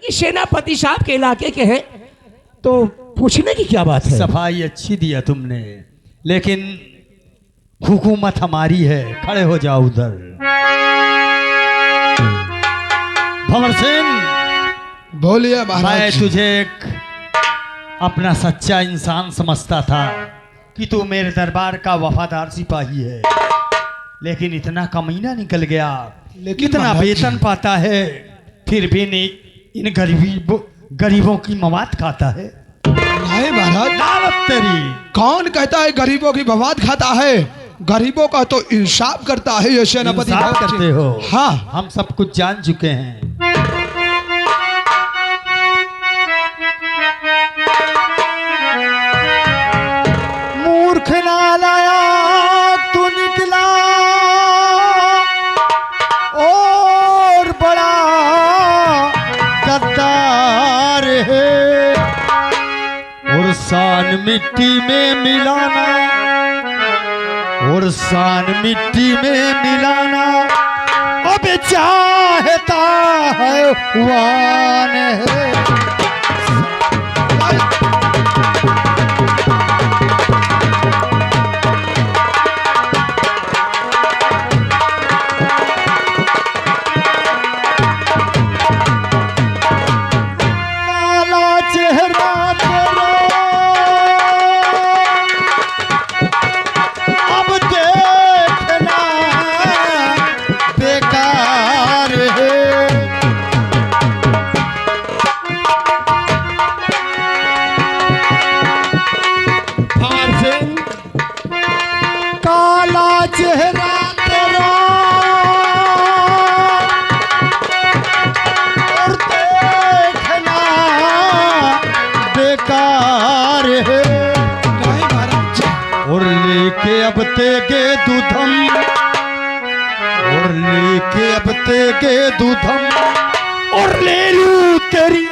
ये सेनापति साहब के इलाके के हैं, तो पूछने की क्या बात है? सफाई अच्छी दिया तुमने, लेकिन हुकूमत हमारी है। खड़े हो जाओ उधर। भंवर सिंह, बोलिए मैं महाराज। तुझे एक अपना सच्चा इंसान समझता था कि तू मेरे दरबार का वफादार सिपाही है, लेकिन इतना कमीना निकल गया। लेकिन इतना महाराज वेतन पाता है, फिर भी नहीं इन गरीबों की मवाद खाता है। नहीं महाराज, दावत तेरी। कौन कहता है गरीबों की बवाद खाता है? गरीबों का तो इंसाफ करता है ये सेनापति। इंसाफ करते हो? हाँ, हम सब कुछ जान चुके हैं। मूर्ख नालायक तू निकला और बड़ा गद्दार है, और शान मिट्टी में मिलाना, और शान मिट्टी में मिलाना अब चाहता है वान है। काला चेहरा तेरा अब देखना बेकार है। काला चेहरा तेरा और देखना बेकार है। नहीं महाराज। और लेके अब तेगे दूधम, और लेके अब तेगे दूधम, और ले लूं तेरी।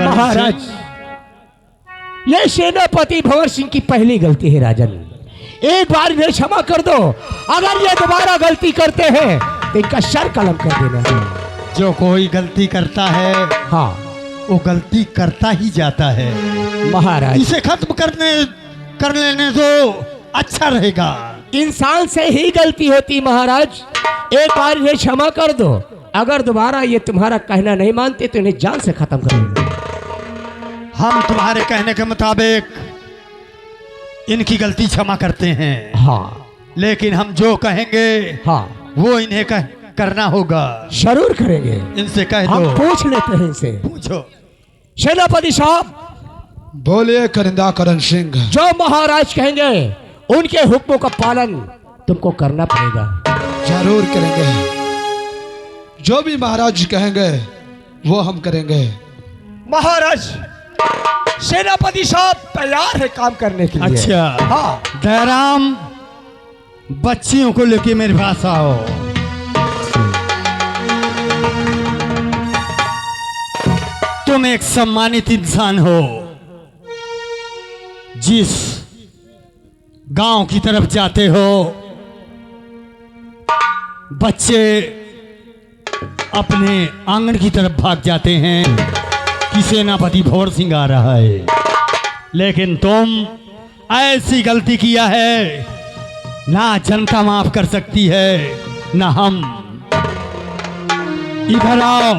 महाराज, ये सेनापति भंवर सिंह की पहली गलती है राजन। एक बार इन्हें क्षमा कर दो। अगर ये दोबारा गलती करते हैं तो इनका सर कलम कर देना। जो कोई गलती करता है, हाँ वो गलती करता ही जाता है। महाराज, इसे खत्म कर लेने दो, अच्छा रहेगा। इंसान से ही गलती होती महाराज। एक बार इन्हें क्षमा कर दो। अगर दोबारा ये तुम्हारा कहना नहीं मानते तो इन्हें जान से खत्म कर देना। हम तुम्हारे कहने के मुताबिक इनकी गलती क्षमा करते हैं। हाँ लेकिन हम जो कहेंगे हाँ वो इन्हें करना होगा। जरूर करेंगे। इनसे कह हम दो। पूछ लेते हैं इनसे। पूछो। सेनापति साहब, बोलिए करिंदा करण सिंह। जो महाराज कहेंगे उनके हुक्मों का पालन तुमको करना पड़ेगा। जरूर करेंगे। जो भी महाराज जी कहेंगे वो हम करेंगे। महाराज, सेनापति साहब तैयार है काम करने के लिए। अच्छा, हाँ। दयाराम, बच्चियों को लेके मेरे पास आओ। तुम एक सम्मानित इंसान हो। जिस गांव की तरफ जाते हो, बच्चे अपने आंगन की तरफ भाग जाते हैं कि सेनापति भंवर सिंह आ रहा है। लेकिन तुम ऐसी गलती किया है, ना जनता माफ कर सकती है ना हम। इधर आओ।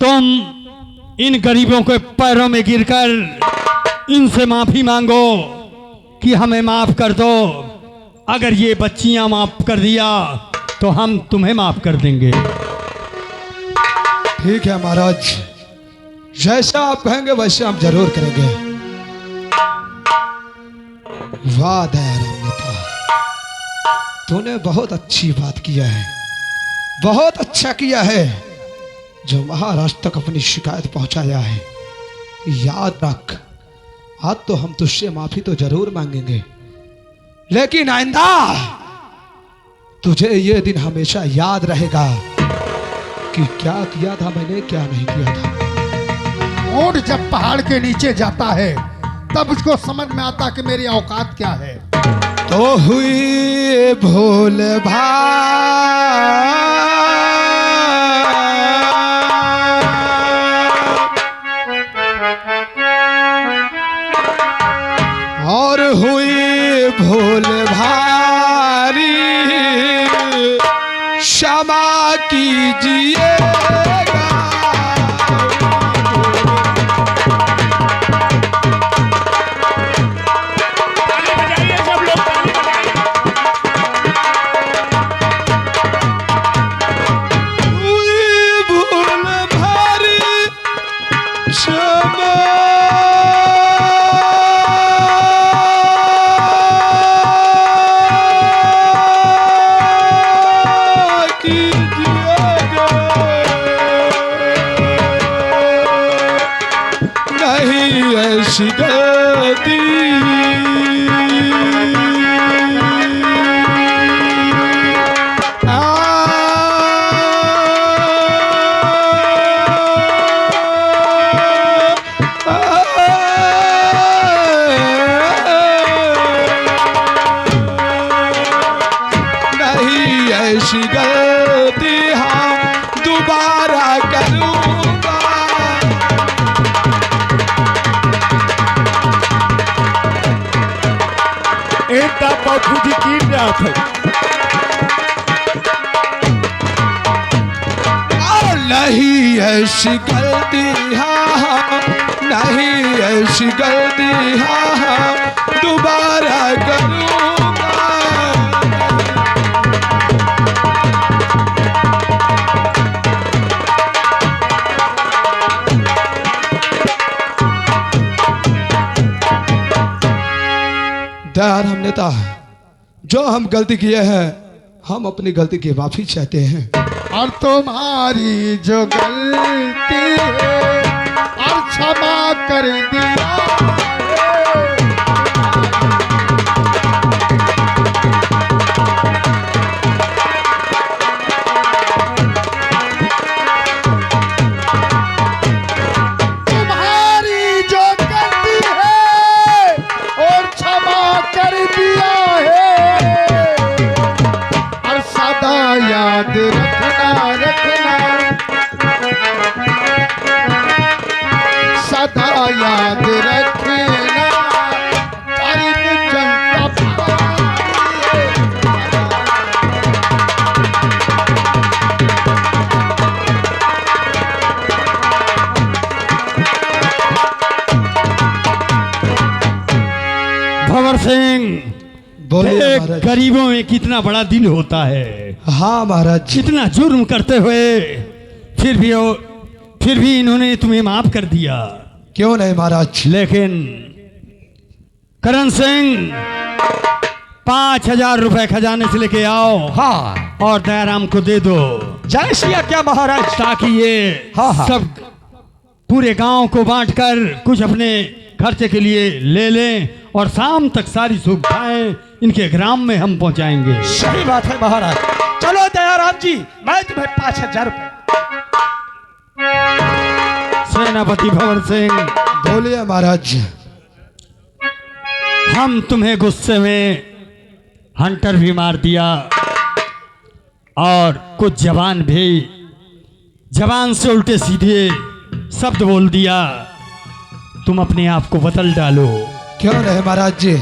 तुम इन गरीबों के पैरों में गिरकर इनसे माफी मांगो कि हमें माफ कर दो। अगर ये बच्चियां माफ कर दिया तो हम तुम्हें माफ कर देंगे। ठीक है महाराज, जैसा आप कहेंगे वैसे हम जरूर करेंगे। वाह दयाराम नेता, तूने बहुत अच्छी बात किया है, बहुत अच्छा किया है जो महाराष्ट्र तक अपनी शिकायत पहुंचाया है। याद रख, आज तो हम तुझसे माफी तो जरूर मांगेंगे, लेकिन आइंदा तुझे ये दिन हमेशा याद रहेगा कि क्या किया था मैंने, क्या नहीं किया था। ऊंट जब पहाड़ के नीचे जाता है तब उसको समझ में आता कि मेरी औकात क्या है। तो हुई भूल और हुई भूल भारी, क्षमा कीजिएगा। ताली बजाइए सब लोग, ताली बजाइए। हुई भूल भारी, क्षमा कीजिएगा। नहीं ऐसी गलती नहीं ऐसी गलती हम दोबारा करूँगा। एकदा बापूजी कीन रहा था। और नहीं ऐसी गलती हाँ, नहीं ऐसी गलती हाँ दोबारा करूँगा। दयाराम नेता, जो हम गलती किए हैं हम अपनी गलती की माफी चाहते हैं। और तुम्हारी जो गलती है और क्षमा कर दिया तुम्हारी जो गलती है और क्षमा कर दिया है। और सदा याद रखना सदा याद रखना गरीब जनता भंवर सिंह, बोलिए देख, महाराज। गरीबों में कितना बड़ा दिल होता है। हाँ महाराज जी। कितना जुर्म करते हुए फिर भी इन्होंने तुम्हें माफ कर दिया। क्यों नहीं महाराज। लेकिन करण सिंह, 5,000 रुपए खजाने से लेके आओ हाँ, और दयाराम को दे दो, जय सिया क्या महाराज। ताकि ये हाँ, हाँ। सब पूरे गांव को बांटकर कुछ अपने खर्चे के लिए ले लें और शाम तक सारी सुविधाएं इनके ग्राम में हम पहुंचाएंगे। सही बात है महाराज। चलो दयाराम जी, मैं तुम्हें 5,000 रुपए। सेनापति भंवर सिंह, बोलिए महाराज। हम तुम्हें गुस्से में हंटर भी मार दिया और कुछ जबान से उल्टे सीधे शब्द बोल दिया। तुम अपने आप को बदल डालो। क्यों नहीं महाराज जी,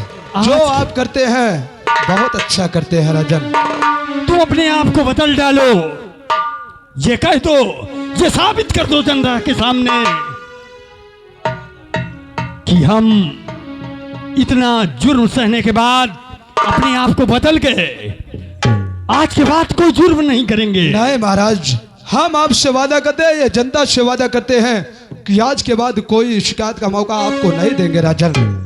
जो आज- आप करते हैं बहुत अच्छा करते हैं राजन। तुम अपने आप को बदल डालो, ये कह दो, ये साबित कर दो जनता के सामने कि हम इतना जुर्म सहने के बाद अपने आप को बदल गए। आज के बाद कोई जुर्म नहीं करेंगे। नहीं महाराज, हम आपसे वादा करते हैं, ये जनता से वादा करते हैं कि आज के बाद कोई शिकायत का मौका आपको नहीं देंगे राजन।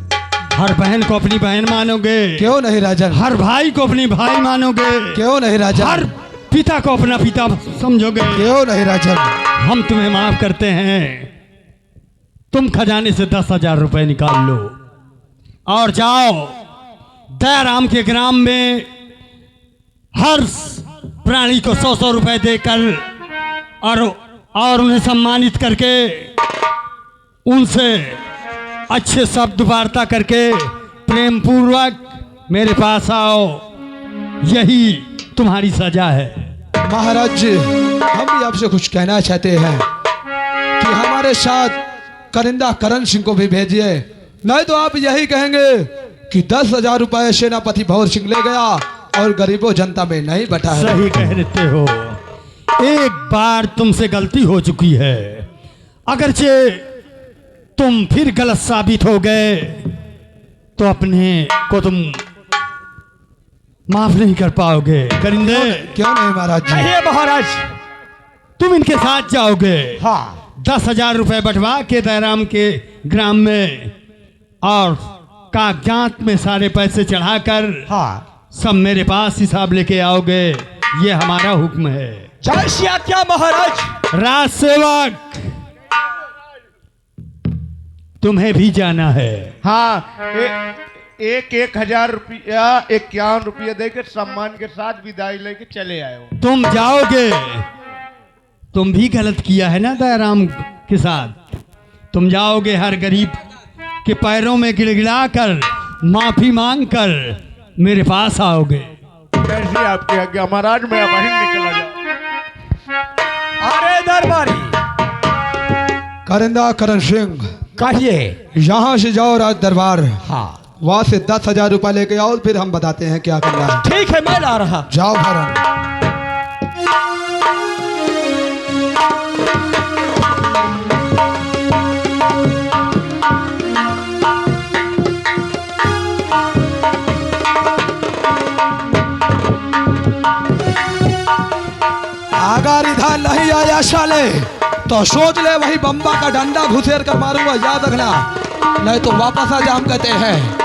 हर बहन को अपनी बहन मानोगे, क्यों नहीं राजन। हर भाई को अपनी भाई मानोगे, क्यों नहीं राजन। हर पिता को अपना पिता समझोगे। क्यों नहीं राजन। हम तुम्हें माफ करते हैं। तुम खजाने से 10,000 रुपए निकाल लो और जाओ दयाराम के ग्राम में हर प्राणी को 100-100 रुपए देकर और उन्हें सम्मानित करके उनसे अच्छे शब्द वार्ता करके प्रेम पूर्वक मेरे पास आओ, यही तुम्हारी सजा है। महाराज जी, हम भी आपसे कुछ कहना चाहते हैं कि हमारे साथ करिंदा करण सिंह को भी भेजिए, नहीं तो आप यही कहेंगे कि 10,000 रुपए सेनापति भंवर सिंह ले गया और गरीबों जनता में नहीं बटा है। सही कह देते हो, एक बार तुमसे गलती हो चुकी है, अगरचे तुम फिर गलत साबित हो गए तो अपने को तुम माफ नहीं कर पाओगे। करिंदे, क्यों नहीं महाराज जी? कहिए महाराज। तुम इनके साथ जाओगे, हाँ 10,000 रुपए बंटवा के दयाराम के ग्राम में और कागजात में सारे पैसे चढ़ाकर हाँ। सब मेरे पास हिसाब लेके आओगे, ये हमारा हुक्म है। जय श्री आज्ञा महाराज। राज सेवक, तुम्हें भी जाना है। हाँ, 1,000 रुपया 51 रुपया देकर सम्मान के साथ विदाई लेके चले आए हो। तुम जाओगे, तुम भी गलत किया है ना दयाराम के साथ। तुम जाओगे, हर गरीब के पैरों में गिड़गिड़ा कर माफी मांग कर मेरे पास आओगे। कैसे आपके आज्ञा महाराज, मैं वहीं निकला जाऊं। अरे दरबारी, करिंदा करण सिंह, कहिए। यहाँ से जाओ राज दरबार, हाँ वहां से 10,000 रुपए लेके आओ, फिर हम बताते हैं क्या करना है। ठीक है, मैं ला रहा। जाओ भरण। अगर इधर नहीं आया साले तो सोच ले वही बम्बा का डंडा घुसेर कर मारूंगा, याद रखना, नहीं तो वापस आ जा, हम कहते हैं।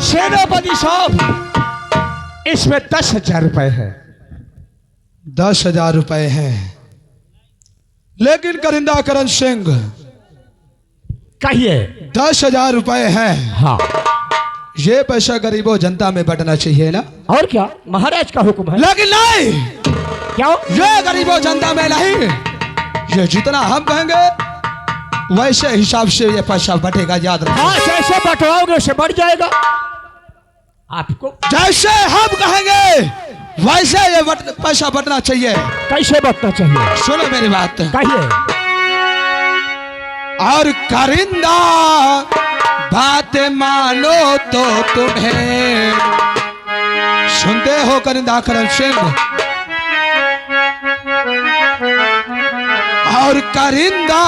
सेनापति साहब, इसमें 10,000 रुपए है। 10,000 रुपए हैं, लेकिन करिंदा करण सिंह कहिए। 10,000 रुपए हैं, हाँ ये पैसा गरीबों जनता में बंटना चाहिए ना। और क्या, महाराज का हुक्म है। लेकिन नहीं, क्यों? ये गरीबों जनता में नहीं, ये जितना हम कहेंगे वैसे हिसाब से ये पैसा बटेगा, याद रखना। हाँ, जैसे बंटवाओगे उससे बढ़ जाएगा आपको। जैसे हम कहेंगे वैसे ये पैसा बटना चाहिए। कैसे बंटना चाहिए? सुनो मेरी बात। कहिए। और करिंदा बात मानो तो तुम्हें, सुनते हो करिंदा करण सिंह? और करिंदा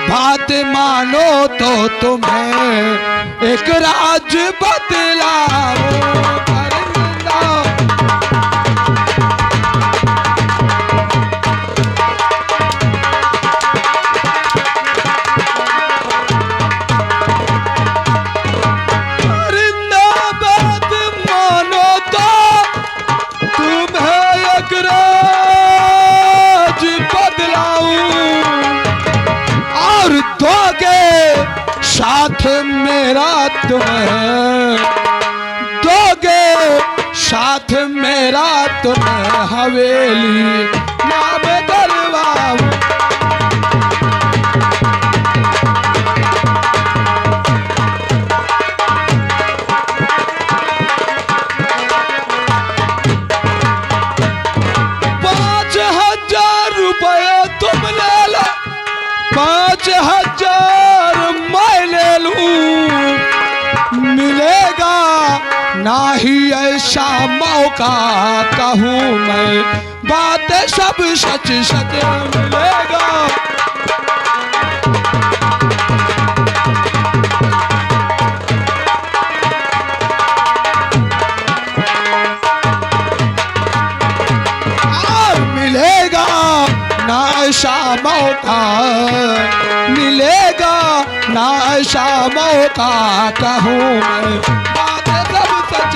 बात मानो तो तुम्हें एक राज बतलाओ। करिंदा बात मानो तो तुम्हें एक राज बदलाऊं और दोगे साथ मेरा तुम्हें, दोगे साथ मेरा तुम्हें हवेली नाम दरबार। तुम ले लो, 5,000 मैं ले लूं, मिलेगा ना ही ऐसा मौका, कहूँ मैं बात सब सच सच मिलेगा। ना ऐसा मौका मिलेगा, ना ऐसा मौका, कहूँ मैं बात सब सच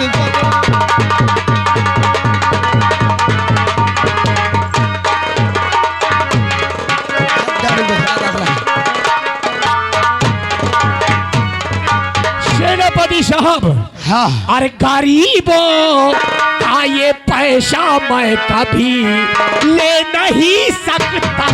सेनापति साहब, हाँ अरे गरीबों का ये पैसा मैं कभी ले नहीं सकता।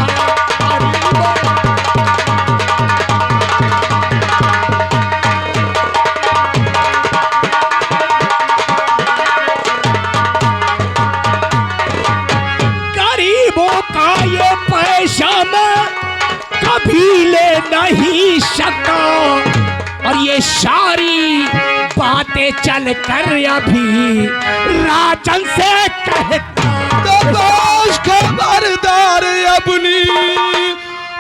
गरीबों का ये पैसा मैं कभी ले नहीं सका, और ये सारी बातें चल कर अभी राजन से कहता। दोष खबरदार अपनी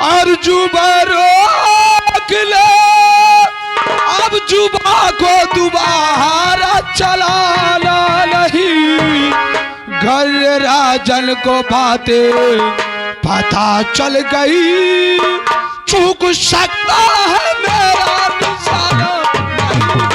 और जुबा रोक ले, अब जुबा को दोबारा चलाना नहीं। घर राजन को बातें पता चल गई, चूक सकता है मेरा निशाना नहीं।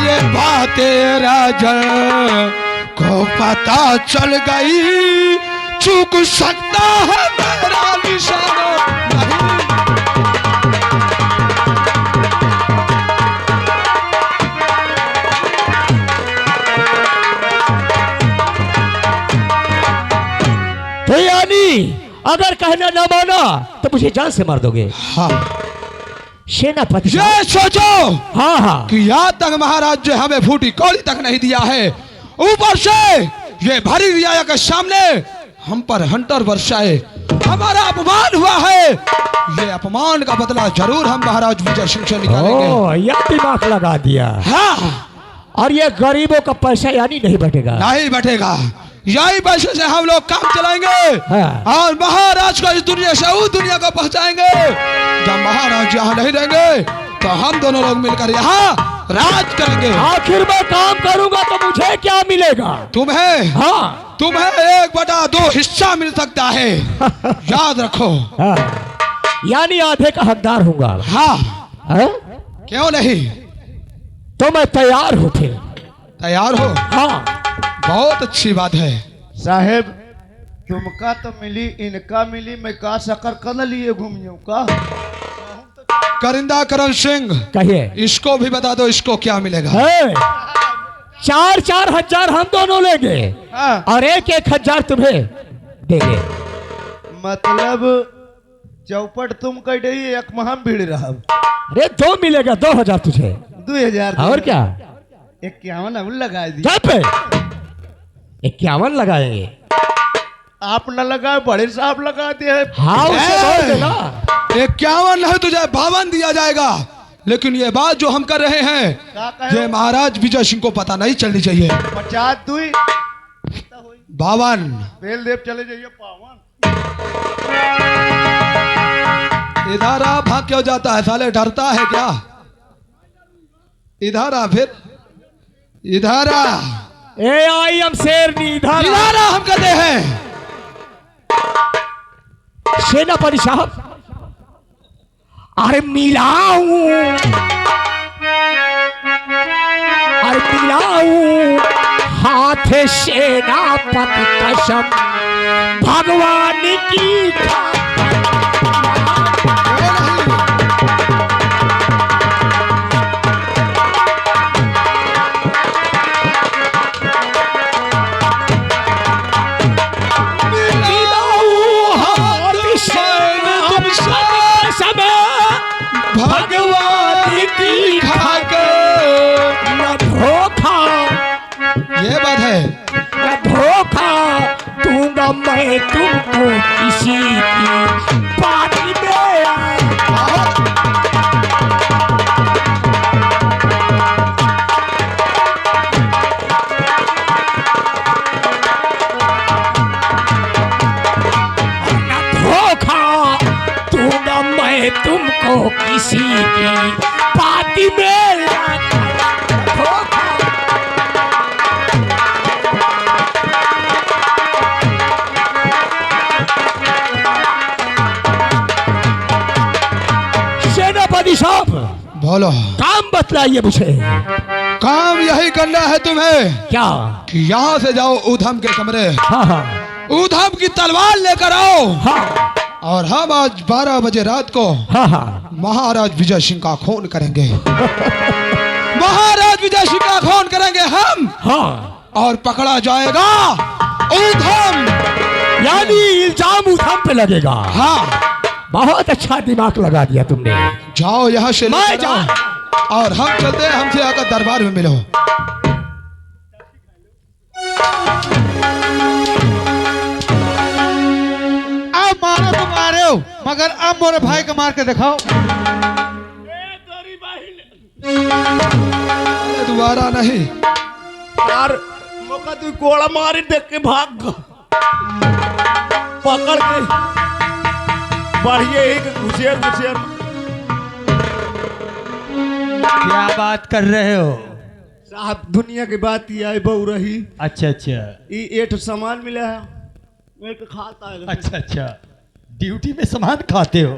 ये बातें राजन को पता चल गई, चूक सकता है मेरा निशाना नहीं। तो यानी अगर कहना न माना तो मुझे जान से मार दोगे। हाँ सेनापति साहब, ये सोचो हाँ हाँ, कि आज तक महाराज जी हमें फूटी कौड़ी तक नहीं दिया है, ऊपर से ये भरी रियाया के सामने हम पर हंटर बरसाए, हमारा अपमान हुआ है। ये अपमान का बदला जरूर हम महाराज विजय सिंह से निकालेंगे। ओ, यह दिमाग लगा दिया। हाँ और ये गरीबों का पैसा यानी नहीं बटेगा। नहीं बैठेगा, यही पैसे से हम लोग काम चलाएंगे। हाँ। और महाराज को इस दुनिया से उस दुनिया को पहुंचाएंगे। जब महाराज यहाँ नहीं रहेंगे तो हम दोनों लोग मिलकर यहाँ राज करेंगे। आखिर मैं काम करूंगा तो मुझे क्या मिलेगा? तुम्हें हाँ, तुम्हें 1/2 हिस्सा मिल सकता है, याद रखो। हाँ, यानी आधे का हकदार होगा। हाँ हाँ? क्यों नहीं, तो मैं तैयार हूँ फिर। तैयार हो? हाँ, बहुत अच्छी बात है। साहेब तुमका तो मिली, इनका मिली, मैं का शकर कर लिए घूमियो का। करिंदा करण सिंह, कहिए। इसको भी बता दो इसको क्या मिलेगा। है, 4-4 हजार हम दोनों लेंगे हाँ। और 1-1 हजार तुम्हें देंगे। मतलब चौपट तुम कह रही, एक महम भीड़ रहा। अरे 2 मिलेगा, 2000 तुझे। 2000 और क्या? 51 हम लगा दी। क्या पे 51 लगाएंगे। आप न लगाए, बड़े साहब लगाते हैं। हाँ, उसे बोल देना। 51 नहीं तुझे 52 दिया जाएगा, लेकिन ये बात जो हम कर रहे हैं क्या कहे? ये महाराज विजय सिंह को पता नहीं चलनी चाहिए। 50 दुई 52 बेल देव चले जाइए 52। इधर आ, भाग क्यों जाता है साले, डरता है क्या? इधर आ, फिर इधर आ। ए आई एम शेरनी, इधर इधर आ, हम कहते हैं। सेनापति साहब, अरे मिलाऊं, अरे मिलाऊं हाथ सेनापति कसम भगवान की। भगवान की खाके न धोखा, ये बात है। न धोखा दूंगा मैं तुमको किसी की बात में। न धोखा दूंगा मैं तुमको किसी की बात में। धोखा। सेनापति साहब, बोलो, काम बतलाइए मुझे। काम यही करना है तुम्हें क्या? कि यहाँ से जाओ ऊधम के कमरे, हाँ हाँ ऊधम की तलवार लेकर आओ, हाँ और हम आज 12 बजे रात को हाँ हाँ महाराज विजय सिंह का खून करेंगे। महाराज विजय सिंह का खून करेंगे हम, हाँ। और पकड़ा जाएगा ऊधम। यानी इल्जाम ऊधम पे लगेगा। हाँ, बहुत अच्छा दिमाग लगा दिया तुमने। जाओ यहाँ से मैं लेकर आओ, और हम चलते हैं, हमसे आकर दरबार में मिलो। अब मारो तो मारे हो, मगर अब मोरे भाई को मार के दिखाओ। अरे दोबारा नहीं। यार मौका तू कोड़ा मारी देख के भाग गो। पकड़ के बढ़िए एक घुसेर घुसेर। क्या बात कर रहे हो? साहब दुनिया की बात ही आई बहु रही। अच्छा अच्छा ये एठ सामान मिला है, मैं तो खाता है। अच्छा अच्छा, ड्यूटी में सामान खाते हो?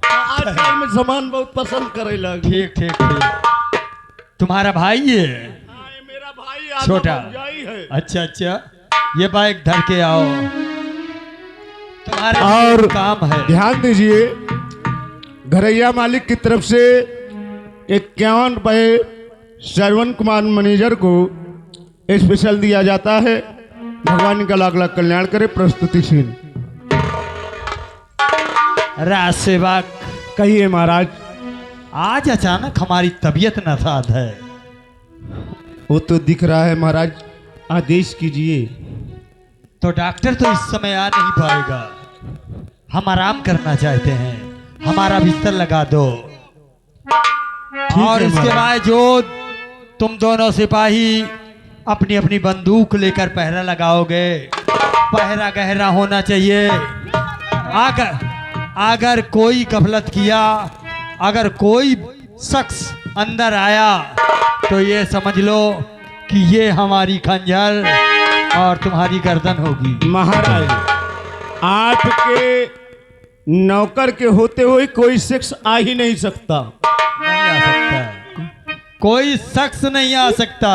आजकल में सामान बहुत पसंद करे लगे। ठीक ठीक ठीक। तुम्हारा भाई ये? हाँ, ये मेरा भाई आधा छोटा। भौजाई है। अच्छा अच्छा, ये बाइक धर के आओ, तुम्हारे और काम है। ध्यान दीजिए, घरैया मालिक की तरफ से 51 रुपये श्रवण कुमार मैनेजर को स्पेशल दिया जाता है। भगवान का लाख लाख कल्याण करे। प्रस्तुति सीन राज सेवक, कहिए महाराज। आज अचानक हमारी तबीयत नासाज है। वो तो दिख रहा है महाराज, आदेश कीजिए। तो डॉक्टर तो इस समय आ नहीं पाएगा, हम आराम करना चाहते हैं, हमारा बिस्तर लगा दो। और है इसके महाराज। बाद जो तुम दोनों सिपाही अपनी अपनी बंदूक लेकर पहरा लगाओगे, पहरा गहरा होना चाहिए। अगर कोई गफलत किया, अगर कोई शख्स अंदर आया, तो ये समझ लो कि ये हमारी खंजर और तुम्हारी गर्दन होगी। महाराज, आपके नौकर के होते हुए कोई शख्स आ ही नहीं सकता। नहीं आ सकता, कोई शख्स नहीं आ सकता,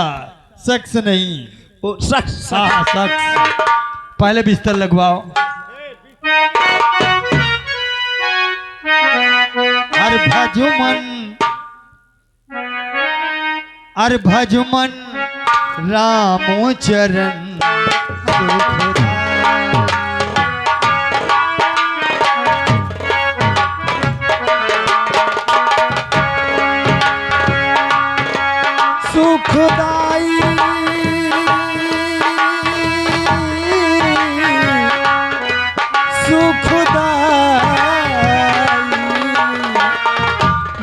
शख्स नहीं। वो शख्स हाँ शख्स। पहले बिस्तर लगवाओ। अरे भजुमन, अरे भजुमन रामो चरण सुखदाई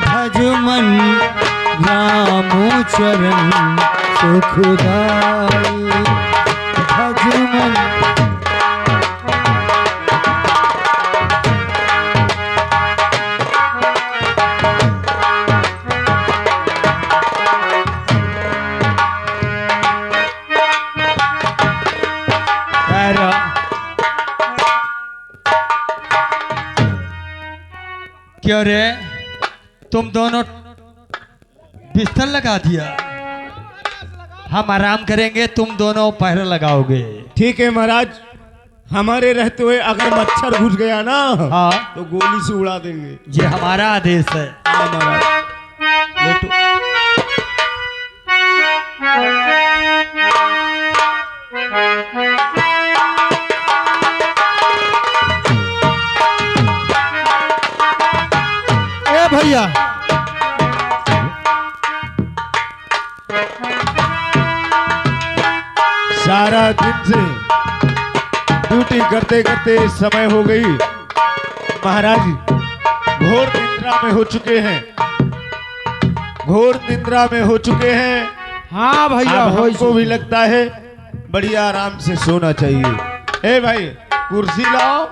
भजमन रामो चरण सुखदाई भजमन। क्यों रे, तुम दोनों बिस्तर लगा दिया? हम आराम करेंगे, तुम दोनों पहरा लगाओगे। ठीक है महाराज, हमारे रहते हुए अगर मच्छर घुस गया ना, हाँ, तो गोली से उड़ा देंगे। ये हमारा आदेश है। हाँ महाराज, लेटो। ए भैया, सारा दिन से ड्यूटी करते करते समय हो गई। महाराज घोर निद्रा में हो चुके हैं, घोर निद्रा में हो चुके हैं। हाँ भैया, अब हो हमको भी लगता है बढ़िया आराम से सोना चाहिए। ए भाई, कुर्सी लाओ।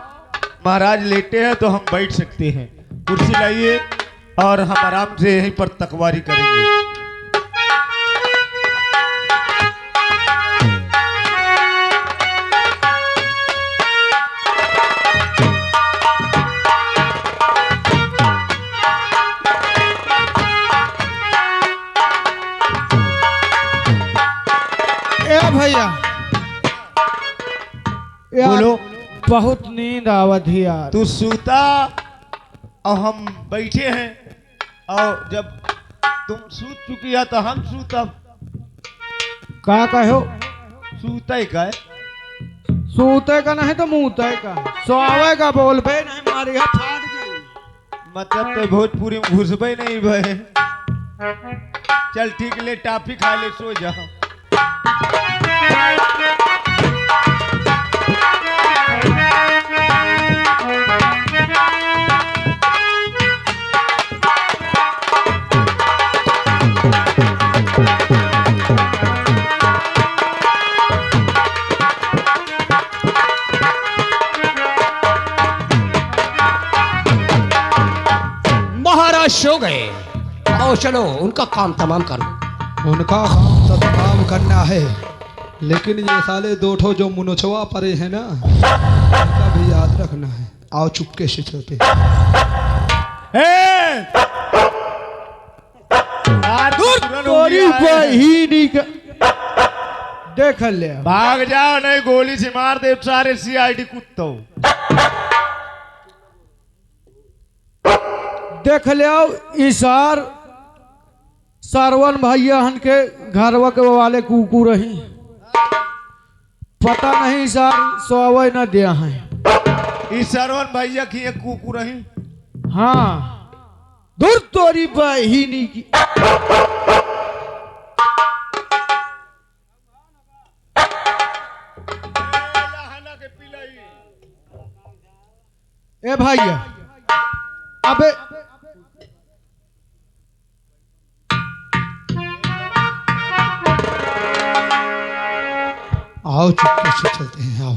महाराज लेटे हैं तो हम बैठ सकते हैं। कुर्सी लाइए और हम आराम से यहीं पर तकवारी करेंगे। ए भैया यार, बोलो। बहुत नींद आवत ही यार। तू सूता और हम बैठे हैं, और जब तुम सूत चुकी है तो हम सूतब। का कहो? सूते का है? सूते का नहीं तो मुँहते का, सोवे का बोल पे नहीं, मारी है फाट गई। मतलब तो भोजपुरी में घुसबे नहीं भे। चल ठीक, ले टाफी खा ले, सो जा। महाराज सो गए। आओ चलो उनका काम तमाम कर लो। उनका काम तो तमाम करना है, लेकिन ये साले दो ठो जो मुनोचवा पड़े हैं ना, उनका भी याद रखना है। आओ चुपके से चलते। बहिनी का देख ले, भाग जाओ, नहीं गोली से मार दे सारे सीआईडी कुत्तों। देख ले आओ इसार सारवन भैया हन के घरवा के वाले कुकू रही, पता नहीं सर सोवे न दिया है। इस सरवन भैया की एक कुकुर रही। हाँ दूर तोरी बहिनी की। ए भैया अबे आओ चुपके से चलते हैं। आओ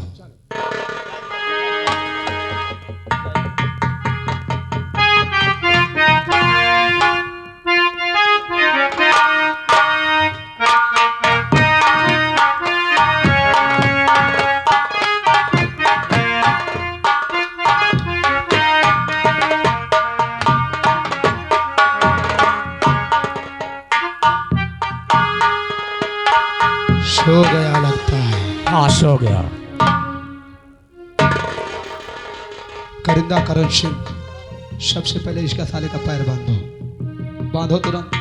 सो गया लगता है। हाँ सो गया। करिंदा करण सिंह, सबसे पहले इसका साले का पैर बांधो, बांधो तुरंत।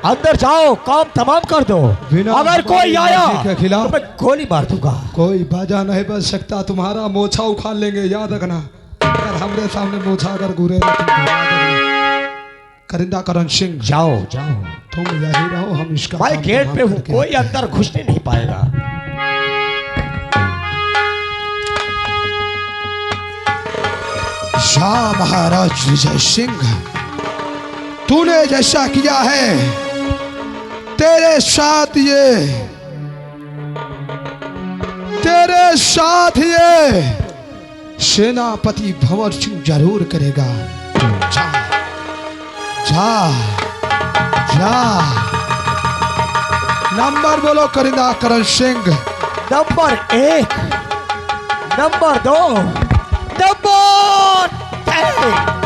अंदर जाओ, काम तमाम कर दो। अगर कोई आया के खिलाफ तो मैं गोली मार दूंगा। कोई बाजा नहीं बच सकता, तुम्हारा मोछा उखाड़ लेंगे, याद रखना। अगर हमरे सामने मोछा अगर घूरे तो तुम घुमा देंगे। करिंदा करण सिंह, जाओ जाओ, तुम यही रहो, हम इसका मैं काम गेट तमाम पे हूँ, करके कोई अंदर घुसने नहीं पाएगा। शाह महाराज विजय सिंह, तूने जैसा किया है तेरे साथ ये सेनापति भंवर सिंह जरूर करेगा। जा जा जा, नंबर बोलो करिंदा Karan Singh. Number 1, number 2, number 3।